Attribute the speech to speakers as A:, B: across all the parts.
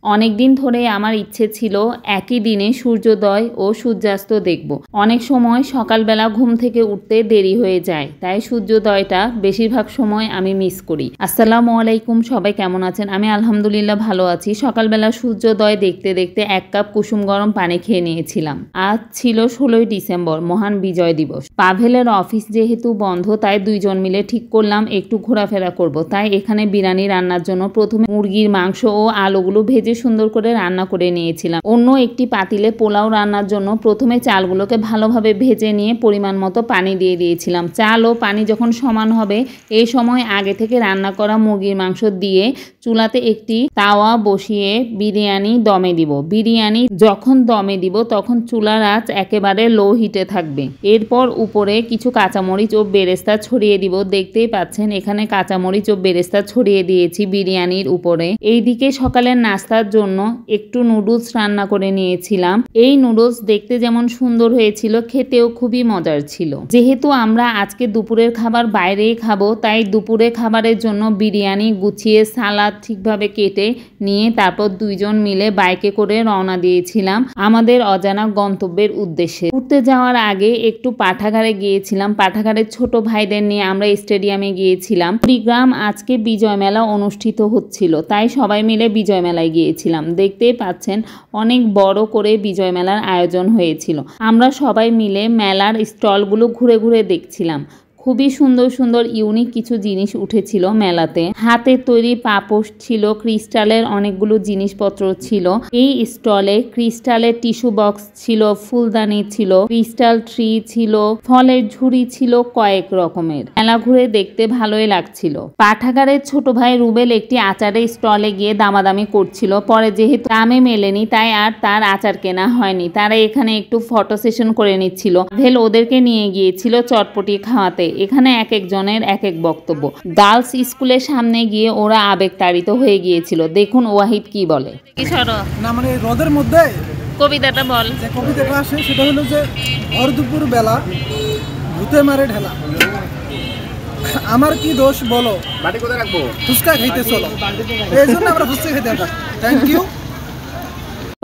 A: অনেক দিন ধরে আমার ইচ্ছে ছিল একই দিনে সূর্যোদয় ও সূর্যাস্ত দেখব। অনেক সময় সকালবেলা ঘুম থেকে উঠতে দেরি হয়ে যায়, তাই সূর্যোদয়টা বেশিরভাগ সময় আমি মিস করি। আসসালামু আলাইকুম, সবাই কেমন আছেন? আমি আলহামদুলিল্লাহ ভালো আছি। সকালবেলা সূর্যোদয় দেখতে দেখতে 1 কাপ কুসুম গরম পানি খেয়ে নিয়েছিলাম। আজ ছিল 16ই ডিসেম্বর, মহান বিজয় দিবস। পাভেলের অফিস যেহেতু বন্ধ, তাই দুইজন মিলে ঠিক করলাম একটু ঘোরাফেরা করব। তাই এখানে বিরিয়ানি রান্নার জন্য প্রথমে মুরগির মাংস ও আলুগুলো ভেজে সুন্দর করে রান্না করে নিয়েছিলাম। অন্য একটি পাতিলে পোলাও রান্নার জন্য প্রথমে চালগুলোকে ভালোভাবে ভেজে নিয়ে পরিমাণ মতো পানি দিয়ে দিয়েছিলাম। চাল ও পানি যখন সমান হবে, এই সময় আগে থেকে রান্না করা মুরগির মাংস দিয়ে চুলাতে একটি তাওয়া বসিয়ে বিরিয়ানি দমে দিব। বিরিয়ানি যখন দমে দিব তখন চুলার আঁচ একেবারে লো হিটে থাকবে। এরপর উপরে কিছু কাঁচামরিচ ও বেরেস্তা ছড়িয়ে দিব। দেখতেই পাচ্ছেন এখানে কাঁচামরিচ ও বেরেস্তা ছড়িয়ে দিয়েছি বিরিয়ানির উপরে। এইদিকে সকালের নাস্তার জন্য একটু নুডলস রান্না করে নিয়েছিলাম। এই নুডলস দেখতে যেমন সুন্দর হয়েছিল, খেতেও খুবই মজার ছিল। যেহেতু আমরা আজকে দুপুরের খাবার বাইরেই খাবো, তাই দুপুরে খাবারের জন্য বিরিয়ানি গুছিয়ে সালাদ ঠিকভাবে কেটে নিয়ে তারপর দুইজন মিলে বাইকে করে রওনা দিয়েছিলাম আমাদের অজানা গন্তব্যের উদ্দেশ্যে। ঘুরতে যাওয়ার আগে একটু পাঠাগারে গিয়েছিলাম। পাঠাগারের ছোট ভাইদের নিয়ে আমরা স্টেডিয়ামে গিয়েছিলাম। কুড়িগ্রাম আজকে বিজয় মেলা অনুষ্ঠিত হচ্ছিল, তাই সবাই মিলে বিজয় মেলায় গিয়েছিলাম। দেখতেই পাচ্ছেন অনেক বড় করে বিজয় মেলার আয়োজন হয়েছিল। আমরা সবাই মিলে মেলার স্টলগুলো ঘুরে ঘুরে দেখছিলাম। খুবই সুন্দর সুন্দর ইউনিক কিছু জিনিস উঠেছিল মেলাতে। হাতে তৈরি পাপোশ ছিল, ক্রিস্টালের অনেকগুলো জিনিসপত্র ছিল। এই স্টলে ক্রিস্টালের টিস্যু বক্স ছিল, ফুলদানি ছিল, ক্রিস্টাল ট্রি ছিল, ফলের ঝুড়ি ছিল কয়েক রকমের। মেলা ঘুরে দেখতে ভালোই লাগছিল। পাঠাগারের ছোট ভাই রুবেল একটি আচারের স্টলে গিয়ে দামাদামি করছিল। পরে যেহেতু দামে মেলেনি, তাই আর তার আচার কেনা হয়নি। তারা এখানে একটু ফটো সেশন করে নিচ্ছিল। ভেল ওদেরকে নিয়ে গিয়েছিল চটপটি খাওয়াতে। এখানে এক একজনের এক এক বক্তব্য। গার্লস স্কুলের সামনে গিয়ে ওরা আবেগতাড়িত হয়ে গিয়েছিল। দেখুন ওয়াহিদ কি বলে।
B: না মানে রোদের মধ্যে
A: কবিতাটা বল।
B: যে কবিতাটা আসে সেটা হলো যে ভর দুপুর বেলা ভূতে মারে ঢেলা, আমার কি দোষ বলো, বাড়ি কোথায় রাখবো, ফুচকা খাইতে চলো। এই জন্য আমরা ফুচকা খাইতে আসলাম। Thank you.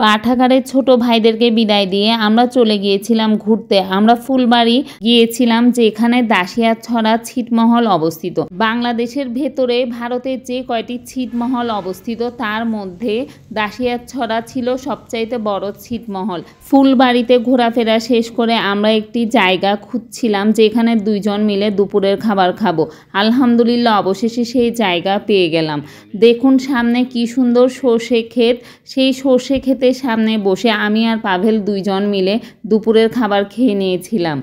A: পাঠাগারের ছোট ভাইদেরকে বিদায় দিয়ে আমরা চলে গিয়েছিলাম ঘুরতে। আমরা ফুলবাড়ি গিয়েছিলাম, যেখানে দাসিয়াছড়া ছিটমহল অবস্থিত। বাংলাদেশের ভেতরে ভারতের যে কয়টি ছিটমহল অবস্থিত, তার মধ্যে দাসিয়াছড়া ছিল সবচাইতে বড় ছিটমহল। ফুলবাড়িতে ঘোরাফেরা শেষ করে আমরা একটি জায়গা খুঁজছিলাম যেখানে দুইজন মিলে দুপুরের খাবার খাবো। আলহামদুলিল্লাহ অবশেষে সেই জায়গা পেয়ে গেলাম। দেখুন সামনে কি সুন্দর সর্ষে ক্ষেত। সেই সর্ষে ক্ষেতে সামনে বসে আমি আর পাভেল দুইজন মিলে দুপুরের খাবার খেয়ে নিয়েছিলাম।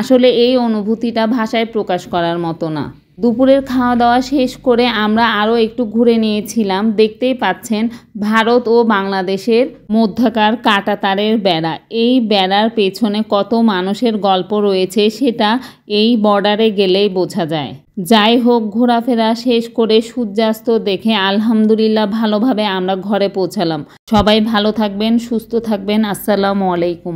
A: আসলে এই অনুভূতিটা ভাষায় প্রকাশ করার মতো না। দুপুরের খাওয়া দাওয়া শেষ করে আমরা আরও একটু ঘুরে নিয়েছিলাম। দেখতেই পাচ্ছেন ভারত ও বাংলাদেশের মধ্যকার কাঁটাতারের বেড়া। এই বেড়ার পেছনে কত মানুষের গল্প রয়েছে সেটা এই বর্ডারে গেলেই বোঝা যায়। যাই হোক, ঘোরাফেরা শেষ করে সূর্যাস্ত দেখে আলহামদুলিল্লাহ ভালোভাবে আমরা ঘরে পৌঁছালাম। সবাই ভালো থাকবেন, সুস্থ থাকবেন। আসসালামু আলাইকুম।